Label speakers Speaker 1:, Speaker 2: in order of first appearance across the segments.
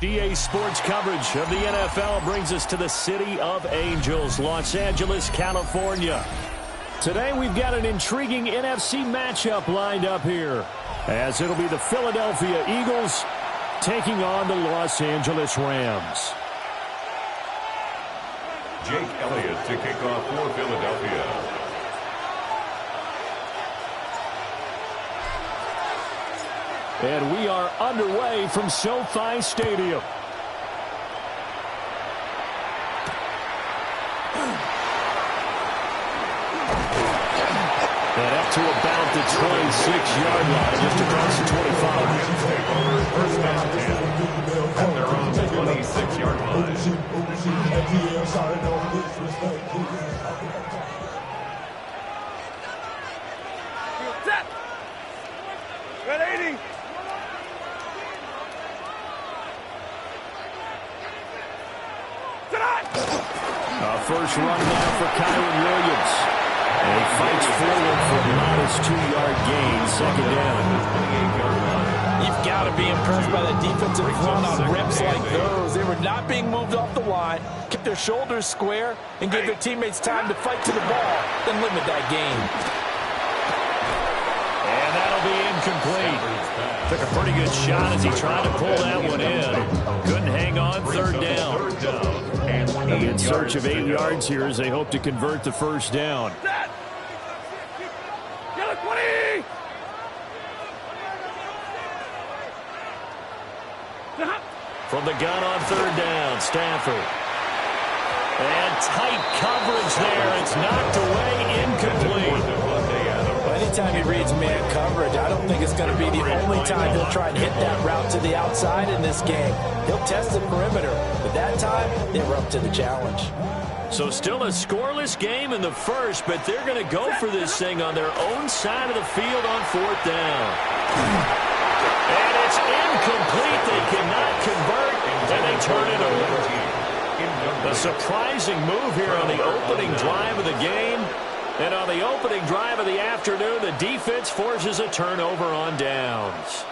Speaker 1: EA Sports coverage of the NFL brings us to the City of Angels, Los Angeles, California. Today we've got an intriguing NFC matchup lined up here, as it'll be the Philadelphia Eagles taking on the Los Angeles Rams.
Speaker 2: Jake Elliott to kick off for Philadelphia.
Speaker 1: And we are underway from SoFi Stadium. And up to about the 26-yard line, just across the 25.
Speaker 2: First down 10 at their own 26-yard line.
Speaker 3: Red 80.
Speaker 1: First run now for Kyron Williams. And he fights forward for a modest 2-yard gain, second down.
Speaker 4: You've got to be impressed by that defensive front on reps like those. They were not being moved off the line, kept their shoulders square, and gave their teammates time to fight to the ball, then limit that gain.
Speaker 1: And that'll be incomplete. Took a pretty good shot as he tried to pull that one in. Couldn't hang on, third down. In search of 8 yards here as they hope to convert the first down. From the gun on third down, Stafford. And tight coverage there. It's knocked away, incomplete.
Speaker 4: Anytime he reads man coverage, I don't think it's going to be the only time he'll try and hit that route to the outside in this game. He'll test the perimeter, but that time, they were up to the challenge.
Speaker 1: So still a scoreless game in the first, but they're going to go for this thing on their own side of the field on fourth down. And it's incomplete. They cannot convert, and they turn it over. A surprising move here on the opening drive of the game. And on the opening drive of the afternoon, the defense forces a turnover on downs.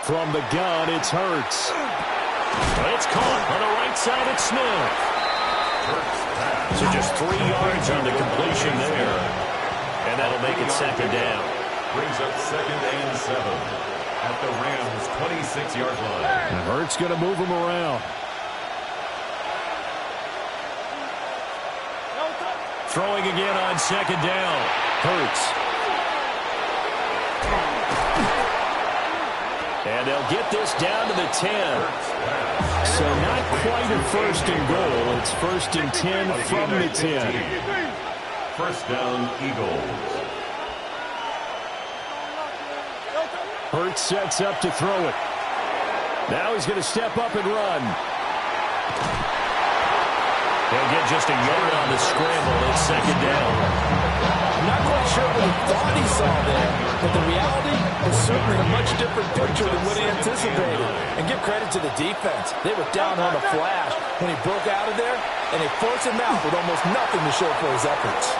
Speaker 1: From the gun, it's Hurts. It's caught on the right side at Smith. So just 3 yards on the completion there. And that'll make it second down.
Speaker 2: Brings up second and 7 at the Rams' 26-yard line.
Speaker 1: And Hurts going to move him around. Throwing again on second down. Hurts. And they'll get this down to the 10. So not quite a first and goal. It's first and 10 from the 10.
Speaker 2: First down, Eagles.
Speaker 1: Hurts sets up to throw it. Now he's going to step up and run. He'll get just a yard on the scramble. It's second down.
Speaker 4: I'm not quite sure what he thought he saw there, but the reality is certainly a much different picture than what he anticipated. And give credit to the defense. They were down on a flash when he broke out of there, and they forced him out with almost nothing to show for his efforts.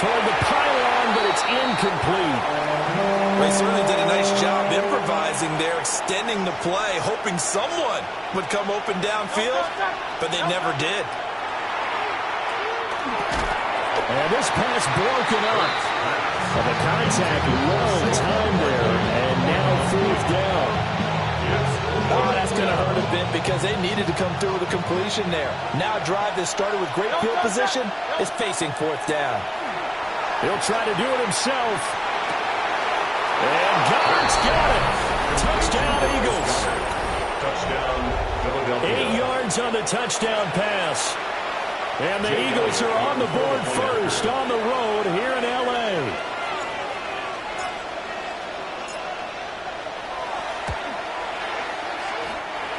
Speaker 1: Toward the pylon, but it's incomplete.
Speaker 4: They certainly did a nice job improvising there, extending the play, hoping someone would come open downfield, but they never did.
Speaker 1: And this pass broken up. And the contact well timed there, and now fourth down.
Speaker 4: Oh, that's going to hurt a bit because they needed to come through with a completion there. Now a drive that started with great field position is facing fourth down.
Speaker 1: He'll try to do it himself. And Goddard's got it. Touchdown, Eagles.
Speaker 2: Touchdown, Philadelphia.
Speaker 1: 8 yards on the touchdown pass. And the Eagles are on the board first on the road here in L.A.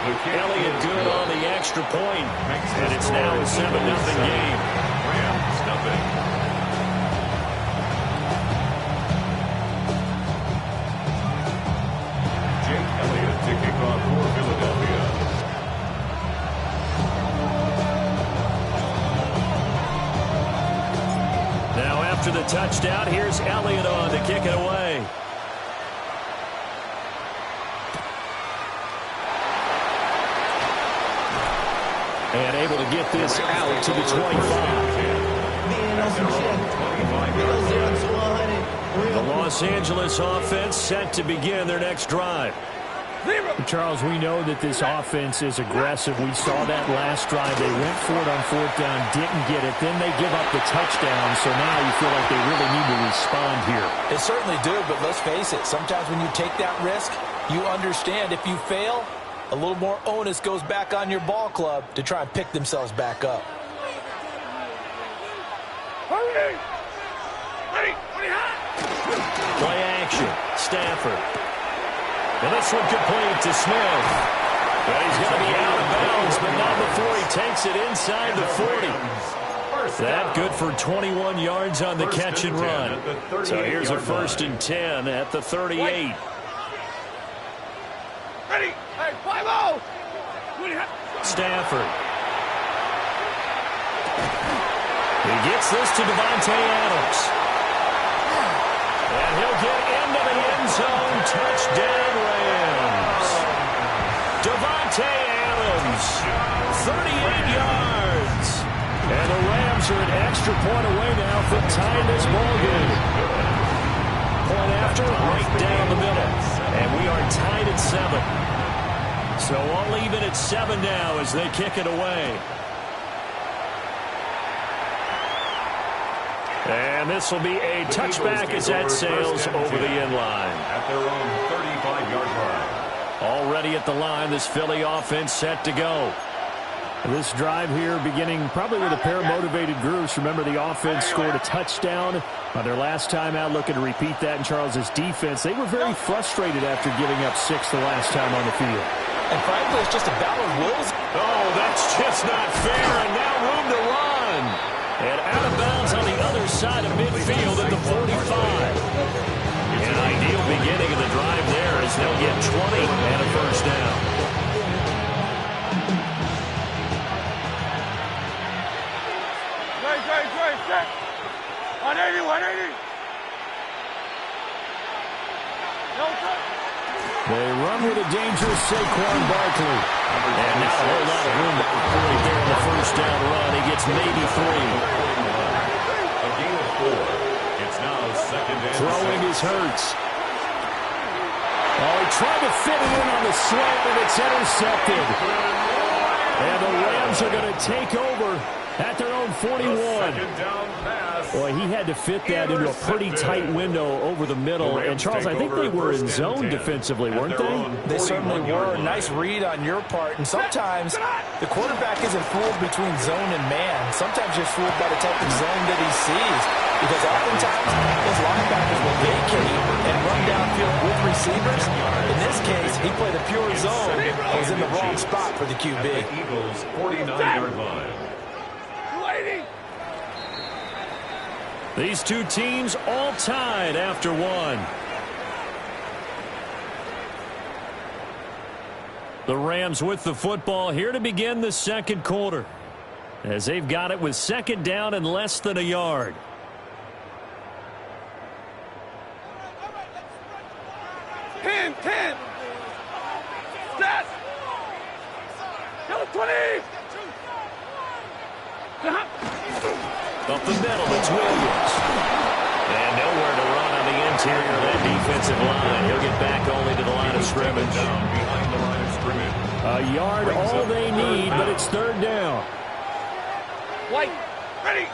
Speaker 1: Elliott good on the extra point. And it's now a 7-0 game.
Speaker 2: Rams, nothing.
Speaker 1: after the touchdown. Here's Elliott on to kick it away. And able to get this out to the 25. The Los Angeles offense set to begin their next drive.
Speaker 5: Charles, we know that this offense is aggressive. We saw that last drive. They went for it on fourth down, didn't get it. Then they give up the touchdown, so now you feel like they really need to respond here.
Speaker 4: They certainly do, but let's face it. Sometimes when you take that risk, you understand if you fail, a little more onus goes back on your ball club to try and pick themselves back up.
Speaker 1: Play action. Stafford. And this one complete to Smith. But he's going to be out of bounds, but not before he takes it inside the 40. That good for 21 yards on the catch and run. So here's a 1st and 10 at the 38.
Speaker 3: Ready? Hey, 5-0.
Speaker 1: Stafford. He gets this to Davante Adams. And he'll get into the end zone. Touchdown, Rams. Davante Adams, 38 yards. And the Rams are an extra point away now from tying this ball game. Point after, right down the middle. And we are tied at 7. So all even at 7 now as they kick it away. And this will be a touchback as that sails over the end line.
Speaker 2: At their own 35-yard line.
Speaker 1: Already at the line, this Philly offense set to go.
Speaker 5: This drive here beginning probably with a pair of motivated groups. Remember, the offense scored a touchdown on their last time out. Looking to repeat that in Charles's defense. They were very frustrated after giving up 6 the last time on the field.
Speaker 4: And frankly, it's just a battle of wills.
Speaker 1: Oh, that's just not fair, and now room to run. And out of bounds on the other side of midfield at the 45. An ideal beginning of the drive there as they'll get 20 and a 1st down.
Speaker 3: Check. 180. No touch.
Speaker 5: They run with a dangerous Saquon Barkley.
Speaker 1: And not a whole lot of room to operate there in the 1st down run. He gets maybe 3.
Speaker 2: A gain of 4. It's now 2nd and 6.
Speaker 1: Throwing is Hurts.
Speaker 5: Oh, he tried to fit it in on the slant, and it's intercepted. And the Rams are going to take over at their own 41. Boy, he had to fit that into a pretty tight window over the middle. And, Charles, I think they were in zone defensively, weren't they?
Speaker 4: They certainly were. Nice read on your part. And sometimes the quarterback isn't fooled between zone and man. Sometimes you're fooled by the type of zone that he sees. Because oftentimes his linebackers will vacate and run downfield with receivers. In this case, he played a pure zone and was in the wrong spot for the QB.
Speaker 2: The Eagles' 49-yard line.
Speaker 1: These two teams all tied after 1. The Rams with the football here to begin the 2nd quarter, as they've got it with 2nd down and less than a yard.
Speaker 3: Ten. Set. Go 20.
Speaker 1: Up the middle, it's Williams. And nowhere to run on the interior of that defensive line. He'll get back only to the line of scrimmage.
Speaker 2: Down behind the line of scrimmage.
Speaker 5: A yard, all they need, but it's 3rd down.
Speaker 3: White. Ready.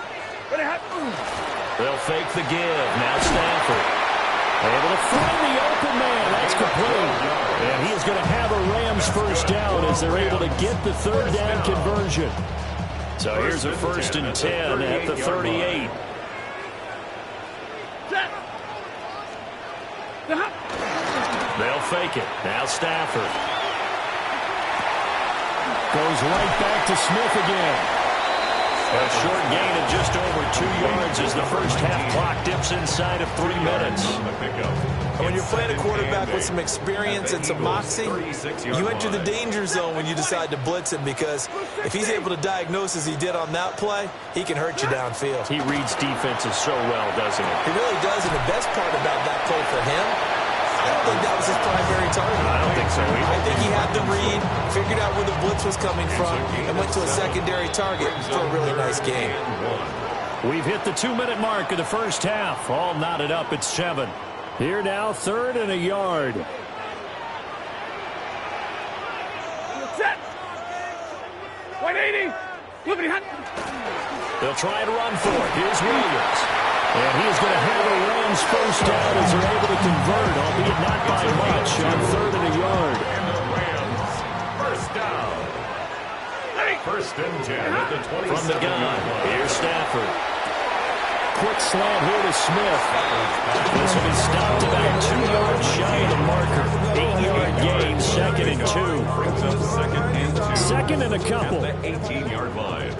Speaker 1: They'll fake the give. Now Stafford. Able to find the open man. That's complete. And he is going to have a Rams 1st down as they're able to get the 3rd down conversion. So here's a 1st and 10 at the 38. They'll fake it. Now Stafford.
Speaker 5: Goes right back to Smith again.
Speaker 1: A short gain of just over 2 yards as the first half clock dips inside of 3 minutes.
Speaker 4: When you're playing a quarterback with some experience and some moxie, you enter the danger zone when you decide to blitz him, because if he's able to diagnose as he did on that play, he can hurt you downfield.
Speaker 1: He reads defenses so well, doesn't he?
Speaker 4: He really does, and the best part about that play for him, I don't think that was his primary target.
Speaker 1: I don't think so either.
Speaker 4: I think he had the read, figured out where the blitz was coming from, and went to a secondary target for a really nice game.
Speaker 1: We've hit the 2-minute mark of the first half. All knotted up at 7.
Speaker 5: Here now, 3rd and a yard.
Speaker 3: Set. 180. Liberty Hunt.
Speaker 1: They'll try and run for it. Here's Williams. And he's going to have the Rams first down as they're able to convert, albeit not by much, on 3rd and a yard.
Speaker 2: And the Rams, first down. First and 10 at the 27.
Speaker 1: From the gun, here's Stafford.
Speaker 5: Quick slant here to Smith.
Speaker 1: This will be stopped about 2 yards shy of the marker. 8-yard gain, 2nd and 2.
Speaker 2: Brings up 2nd and 2.
Speaker 5: 2nd and a couple.
Speaker 2: At the 18-yard line.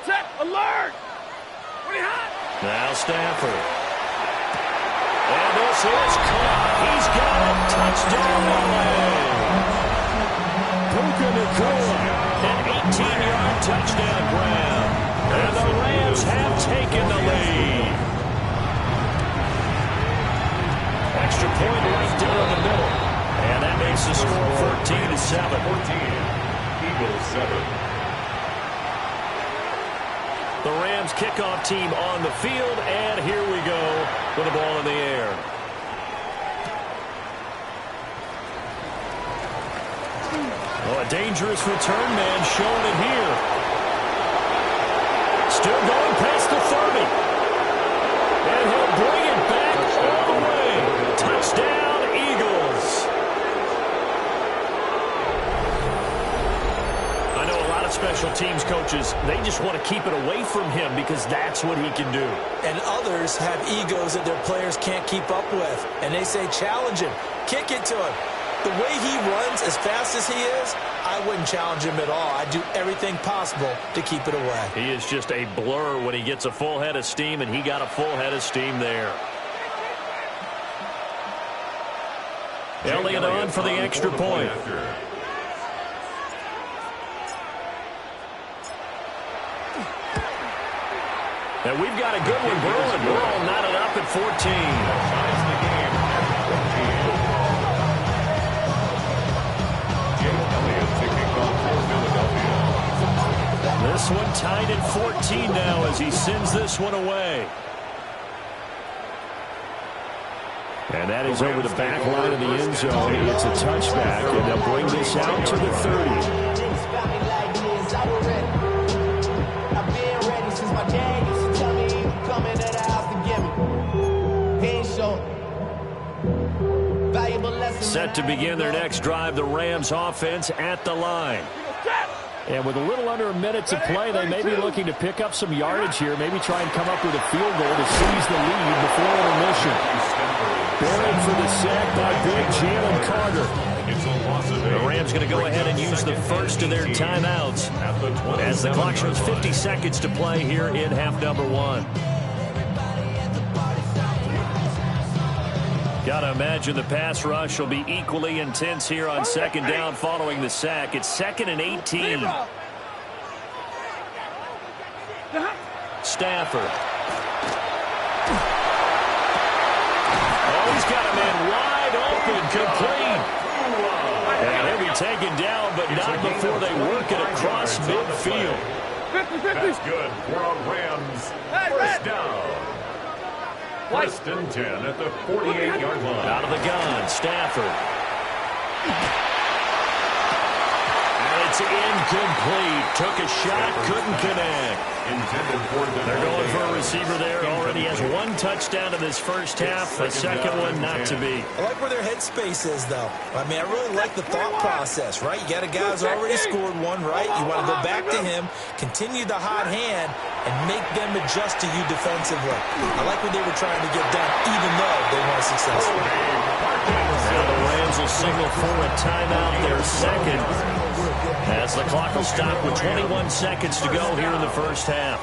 Speaker 3: Set. Alert. Pretty hot.
Speaker 1: Now Stafford. And this is caught. He's got a touchdown Puka Nacua. An 18-yard touchdown grab. And the Rams have taken the lead. Extra point right there in the middle. And that makes the score 14-7.
Speaker 2: 14. Eagles 7.
Speaker 1: The Rams kickoff team on the field, and here we go with the ball in the air. Oh, a dangerous return man showing it here. Still going past the 30. And he'll bring it back all the way. Touchdown, Eagles. I know a lot of special teams coaches, they just want to keep it away from him because that's what he can do.
Speaker 4: And others have egos that their players can't keep up with. And they say, challenge him, kick it to him. The way he runs, as fast as he is, I wouldn't challenge him at all. I'd do everything possible to keep it away.
Speaker 1: He is just a blur when he gets a full head of steam, and he got a full head of steam there. Elliott on for the extra point. And we've got a good one brewing. We're all knotted up at 14. This one tied at 14 now as he sends this one away.
Speaker 5: And that is over the back line of the end zone. It's a touchback, and they'll bring this out to the 30. Set to begin their next drive, the Rams offense at the line. And with a little under a minute to play, they may be looking to pick up some yardage here, maybe try and come up with a field goal to seize the lead before intermission. Buried for the sack by big Jalen Carter.
Speaker 1: The Rams going to go ahead and use the first of their timeouts as the clock shows 50 seconds to play here in half number 1. Got to imagine the pass rush will be equally intense here on second down following the sack. It's 2nd and 18. Stafford. Oh, he's got a man wide open, complete. And he'll be taken down, but not before they work it across midfield.
Speaker 2: That's good for a Rams first down. First and 10 at the 48-yard line.
Speaker 1: Out of the gun, Stafford. And it's incomplete. Took a shot, couldn't connect. They're going for a receiver there. Already has 1 touchdown in this first half. A second one not to be.
Speaker 4: I like where their headspace is, though. I mean, I really like the thought process, right? You got a guy who's already scored 1, right? You want to go back to him, continue the hot hand, and make them adjust to you defensively. I like what they were trying to get done, even though they weren't successful.
Speaker 1: Now the Rams will signal for a timeout, their second. As the clock will stop with 21 seconds to go here in the first half.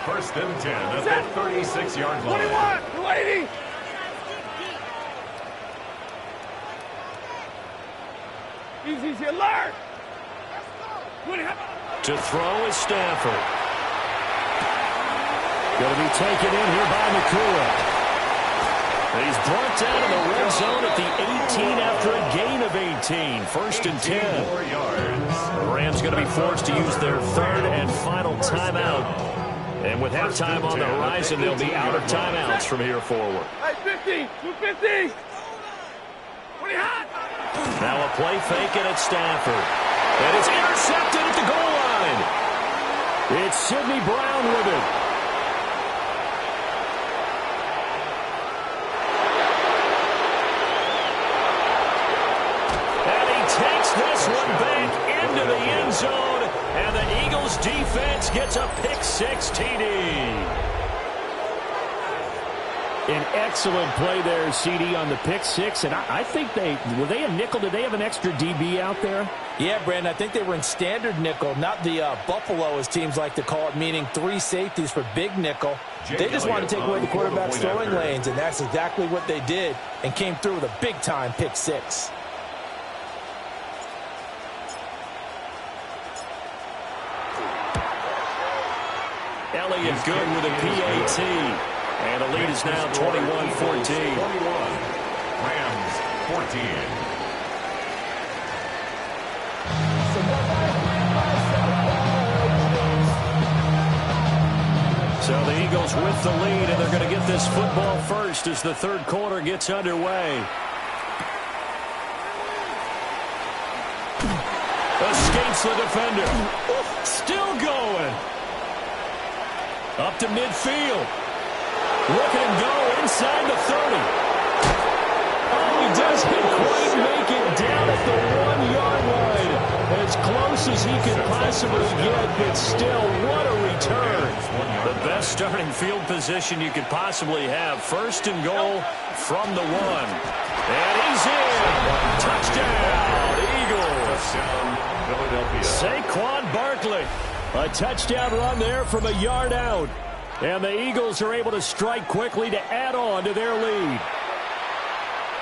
Speaker 2: 1st and 10 at the 36-yard line.
Speaker 3: 21, 280. Easy, alert.
Speaker 1: To throw is Stafford. Going to be taken in here by Nakua. He's brought down in the red zone at the 18 after a gain of 18. 1st and 10. The Rams going to be forced to use their 3rd and final timeout. And with halftime on the horizon, they'll be out of timeouts from here forward.
Speaker 3: Hey, 50, 250. What are you hot?
Speaker 1: Now a play fake, and it's Stafford. And it's intercepted at the goal line. It's Sidney Brown with it. And he takes this one back into the end zone. And the Eagles defense gets a pick-6 TD.
Speaker 5: An excellent play there, CD, on the pick-6. And I think were they a nickel? Did they have an extra DB out there?
Speaker 4: Yeah, Brandon, I think they were in standard nickel, not the Buffalo, as teams like to call it, meaning 3 safeties for big nickel. They just wanted to take away the quarterback's throwing lanes, and that's exactly what they did, and came through with a big-time pick-6.
Speaker 1: Elliott good with a PAT. And the lead is now 21-14.
Speaker 2: Rams 14.
Speaker 1: So the Eagles with the lead, and they're going to get this football first as the 3rd quarter gets underway. Escapes the defender. Still going. Up to midfield. Look at him go inside the 30. Oh, he doesn't quite make it down at the 1-yard line. As close as he could possibly get, but still, what a return. The best starting field position you could possibly have. 1st and goal from the 1. And he's in. Touchdown, Eagles. Saquon Barkley. A touchdown run there from a yard out. And the Eagles are able to strike quickly to add on to their lead.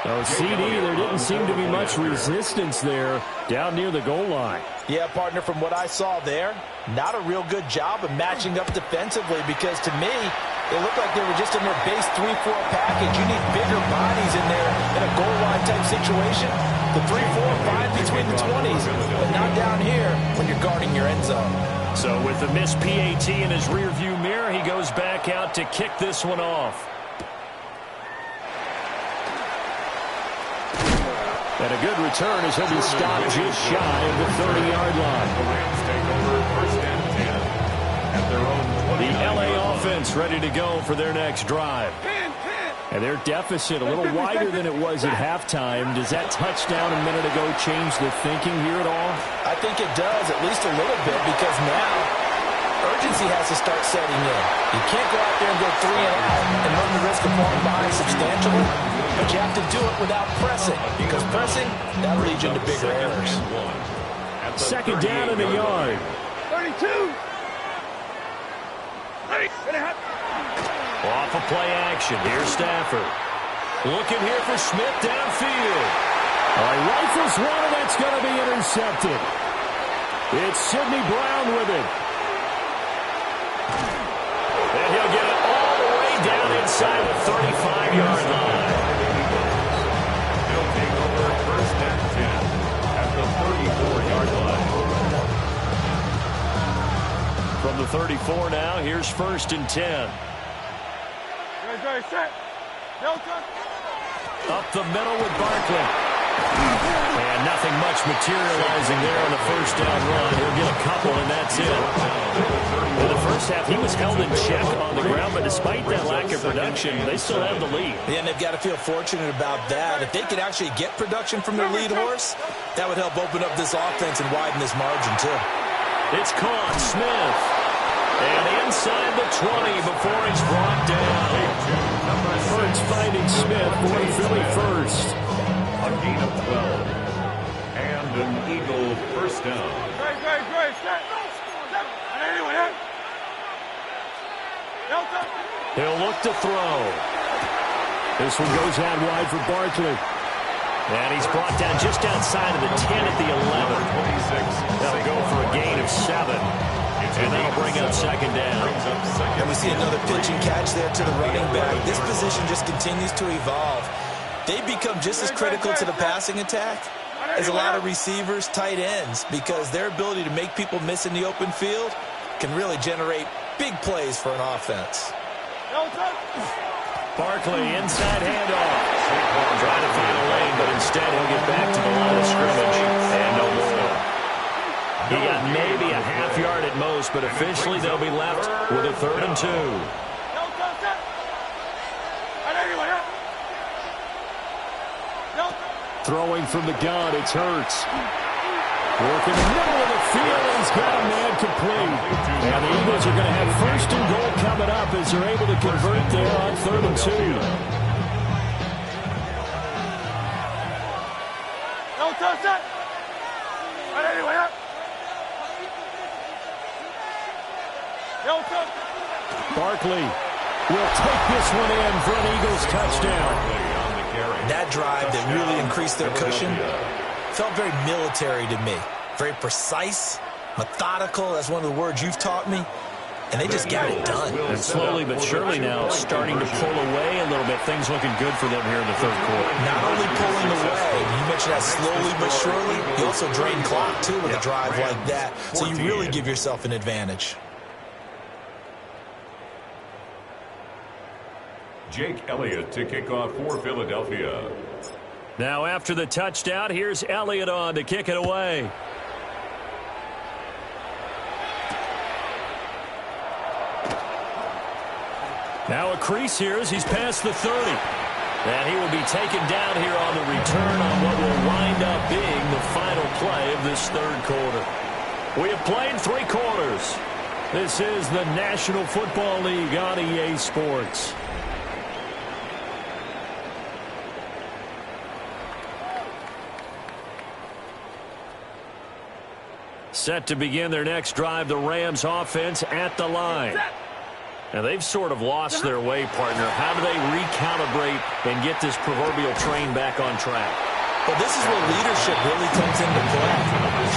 Speaker 1: Oh, CD, there didn't seem to be much resistance there down near the goal line.
Speaker 4: Yeah, partner, from what I saw there, not a real good job of matching up defensively, because to me, it looked like they were just in their base 3-4 package. You need bigger bodies in there in a goal line type situation. The 3, 4, 5 between the 20s, but not down here when you're guarding your end zone.
Speaker 1: So with the missed PAT in his rearview mirror, he goes back out to kick this one off. And a good return as he'll be stopped just shy of the 30-yard line.
Speaker 2: The Rams take over 1st and 10 at their own 20.
Speaker 1: The LA offense ready to go for their next drive.
Speaker 5: And their deficit a little wider than it was at halftime. Does that touchdown a minute ago change the thinking here at all?
Speaker 4: I think it does, at least a little bit, because now urgency has to start setting in. You can't go out there and go 3 and out and run the risk of falling behind substantially, but you have to do it without pressing, because pressing, that'll lead you into bigger errors.
Speaker 5: 2nd down in the yard.
Speaker 3: 32.
Speaker 1: Off of play action. Here's Stafford. Looking here for Smith downfield.
Speaker 5: Rifles one, and that's going to be intercepted. It's Sidney Brown with it.
Speaker 1: And he'll get it all the way down inside the 35-yard line.
Speaker 2: They'll take over 1st and 10 at the 34-yard line.
Speaker 1: From the 34 now, here's 1st and 10. Up the middle with Barkley. And nothing much materializing there on the 1st down run. He'll get a couple, and that's it. In the first half, he was held in check on the ground, but despite that lack of production, they still have the lead.
Speaker 4: Yeah, and they've got to feel fortunate about that. If they could actually get production from their lead horse, that would help open up this offense and widen this margin, too.
Speaker 1: It's caught. Smith. And inside the 20 before he's brought down.
Speaker 5: Hurts finding Smith for Philly first.
Speaker 2: A gain of 12. And an Eagle 1st down.
Speaker 1: He'll look to throw.
Speaker 5: This one goes out wide for Barkley.
Speaker 1: And he's brought down just outside of the 10 at the 11. That'll go for a gain of 7. And that'll bring up second down.
Speaker 4: And we see another pitch and catch there to the running back. This position just continues to evolve. They become just as critical to the passing attack as a lot of receivers, tight ends, because their ability to make people miss in the open field can really generate big plays for an offense.
Speaker 1: Barkley, inside handoff. Trying to find a lane, but instead he'll get back to the line of scrimmage. And no more. He got maybe a half yard at most, but officially they'll be left with a 3rd and 2.
Speaker 5: Throwing from the gun, it's Hurts. Working in the middle of the field, he's got a man complete. And the Eagles are going to have 1st and goal coming up as they're able to convert there on 3rd and 2. Barkley will take this one in for an Eagles touchdown.
Speaker 4: That drive that really increased their cushion felt very military to me. Very precise, methodical. That's one of the words you've taught me. And they just got it done.
Speaker 1: And slowly but surely now starting to pull away a little bit. Things looking good for them here in the 3rd quarter.
Speaker 4: Not only pulling away, you mentioned that slowly but surely, you also drain clock, too, with a drive like that. So you really give yourself an advantage.
Speaker 2: Jake Elliott to kick off for Philadelphia.
Speaker 1: Now after the touchdown, here's Elliott on to kick it away. Now a crease here as he's past the 30. And he will be taken down here on the return on what will wind up being the final play of this 3rd quarter. We have played 3 quarters. This is the National Football League on EA Sports. Set to begin their next drive, the Rams offense at the line. Now, they've sort of lost their way, partner. How do they recalibrate and get this proverbial train back on track?
Speaker 4: Well, this is where leadership really comes into play.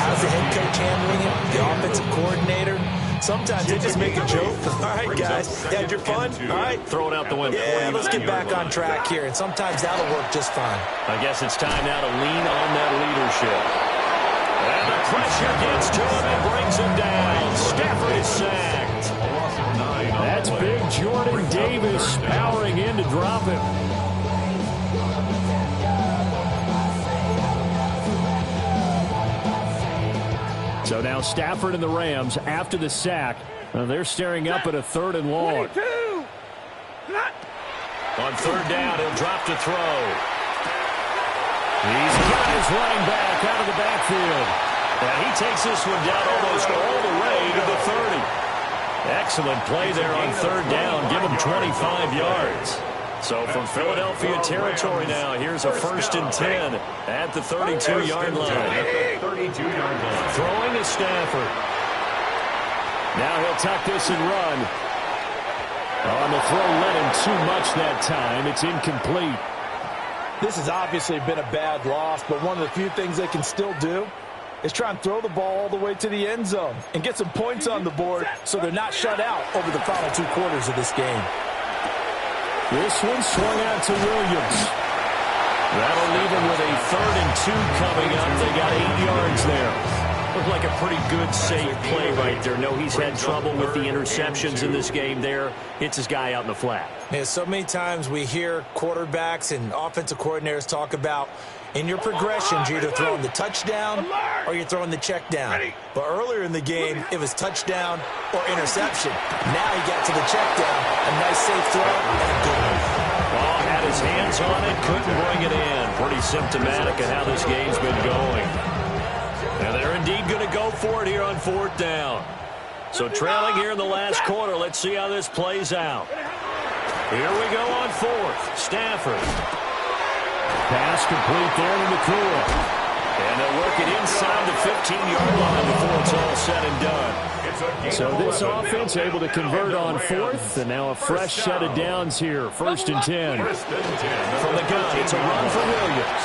Speaker 4: How's the head coach handling it? The offensive coordinator? Sometimes they just make a joke. All right, guys, you had your fun? All right.
Speaker 1: Throw it out the window.
Speaker 4: Yeah, let's get back on track here. And sometimes that'll work just fine.
Speaker 1: I guess it's time now to lean on that leadership. And the pressure gets to him and brings him down. Stafford is sacked.
Speaker 5: That's big Jordan Davis powering in to drop him. So now Stafford and the Rams, after the sack, they're staring up at a 3rd and long.
Speaker 1: On 3rd down, he'll drop to throw. He's got his running back out of the backfield. And he takes this one down almost all the way to the 30. Excellent play there on 3rd down. Give him 25 yards. So from Philadelphia territory now, here's a 1st and 10 at the 32-yard line. Throwing to Stafford.
Speaker 5: Now he'll tuck this and run. On the throw, led him too much that time. It's incomplete.
Speaker 6: This has obviously been a bad loss, but one of the few things they can still do is try and throw the ball all the way to the end zone and get some points on the board so they're not shut out over the final 2 quarters of this game.
Speaker 5: This one swung out to Williams.
Speaker 1: That'll leave him with a 3rd and 2 coming up. They got 8 yards there. Looked like a pretty good, safe play right there. No, he's had trouble with the interceptions in this game there. Hits his guy out in the flat.
Speaker 4: Yeah, so many times we hear quarterbacks and offensive coordinators talk about in your progressions, you're either throwing the touchdown or you're throwing the check down. But earlier in the game, it was touchdown or interception. Now he got to the check down. A nice safe throw and a good one.
Speaker 1: Ball had his hands on it, couldn't bring it in. Pretty symptomatic of how this game's been going. And they're indeed going to go for it here on 4th down. So trailing here in the last quarter, let's see how this plays out. Here we go on 4th. Stafford.
Speaker 5: Pass complete there to McCool.
Speaker 1: And they'll work it inside the 15-yard line before it's all said and done.
Speaker 5: So this offense able to convert on 4th, and now a fresh set of downs here. 1st and 10.
Speaker 1: From the gun, it's a run for Williams.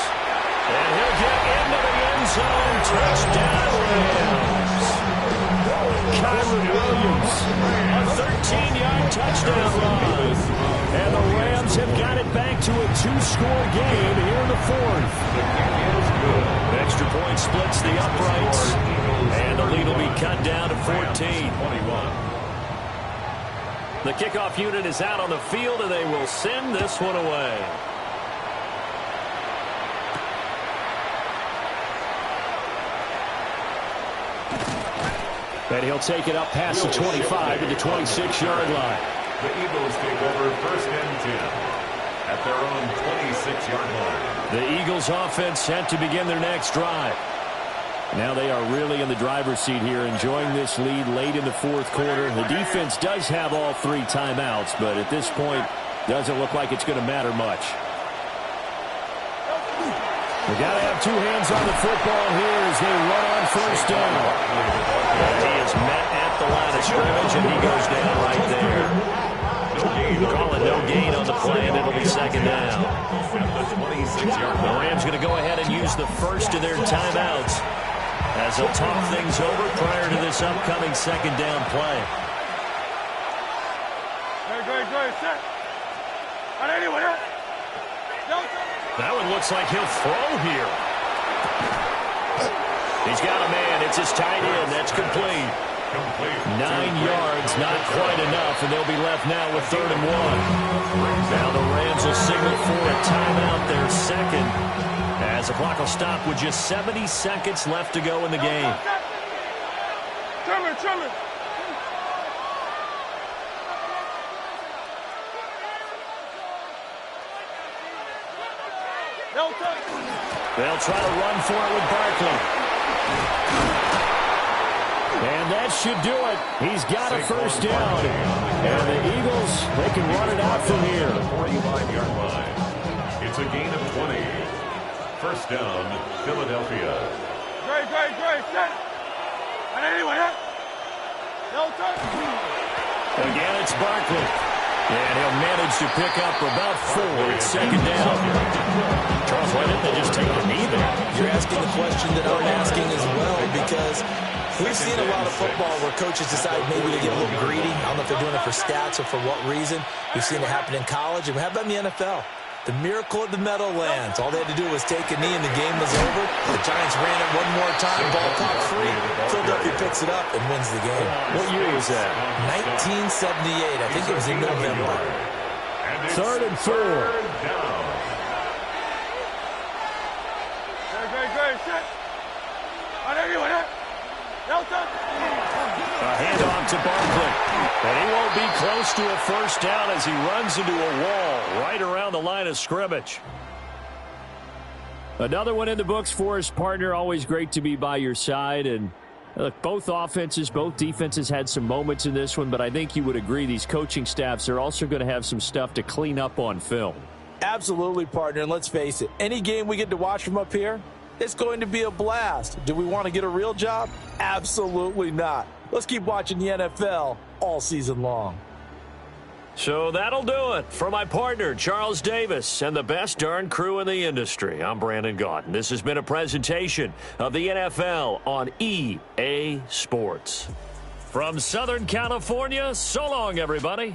Speaker 1: And he'll get into the end zone. Touchdown, Rams.
Speaker 5: Kyron Williams.
Speaker 1: A 13-yard touchdown run.
Speaker 5: And the Rams have got it back to a 2-score game here in the 4th.
Speaker 1: Extra point splits the uprights. And the lead will be cut down to 14. The kickoff unit is out on the field, and they will send this one away.
Speaker 5: And he'll take it up past the 25 to the 26-yard line.
Speaker 2: The Eagles take over 1st and 10 at their own 26-yard line.
Speaker 1: The Eagles offense set to begin their next drive.
Speaker 5: Now they are really in the driver's seat here, enjoying this lead late in the 4th quarter. The defense does have all 3 timeouts, but at this point, doesn't look like it's going to matter much. We got to have 2 hands on the football here as they run on 1st down.
Speaker 1: He is met at the line of scrimmage, and he goes down right there. Call it no gain on the play, and it'll be 2nd down. The Rams going to go ahead and use the first of their timeouts as they'll talk things over prior to this upcoming 2nd down play.
Speaker 3: Great, set.
Speaker 1: That one looks like he'll throw here. He's got a man. It's his tight end. That's complete. 9 yards, not quite enough, and they'll be left now with 3rd and 1. Now the Rams will signal for a timeout, their 2nd, as the clock will stop with just 70 seconds left to go in the game.
Speaker 3: Trimmer.
Speaker 1: They'll try to run for it with Barkley.
Speaker 5: And that should do it. He's got a 1st down. And the Eagles, they can run it out from here.
Speaker 2: 45-yard line. It's a gain of 20. 1st down, Philadelphia.
Speaker 3: Great, set.
Speaker 1: Again, it's Barkley. And he'll manage to pick up about 4. It's 2nd down. Charles, why didn't they just take the knee there?
Speaker 6: You're asking the question that I'm asking as well, because we've seen a lot of football where coaches decide maybe to get a little greedy. I don't know if they're doing it for stats or for what reason. We've seen it happen in college, and how about in the NFL? The miracle of the Meadowlands. All they had to do was take a knee and the game was over. The Giants ran it one more time, ball caught free. Philadelphia picks it up and wins the game.
Speaker 1: What year was that?
Speaker 6: 1978. I think it was in November.
Speaker 5: 3rd and 4.
Speaker 3: Great, set.
Speaker 1: A handoff to Barkley. And he won't be close to a 1st down as he runs into a wall right around the line of scrimmage.
Speaker 5: Another one in the books for his partner. Always great to be by your side. And look, both offenses, both defenses had some moments in this one, but I think you would agree these coaching staffs are also going to have some stuff to clean up on film.
Speaker 6: Absolutely, partner. And let's face it, any game we get to watch from up here, it's going to be a blast. Do we want to get a real job? Absolutely not. Let's keep watching the NFL all season long.
Speaker 1: So that'll do it for my partner, Charles Davis, and the best darn crew in the industry. I'm Brandon Gaudin. This has been a presentation of the NFL on EA Sports. From Southern California, so long, everybody.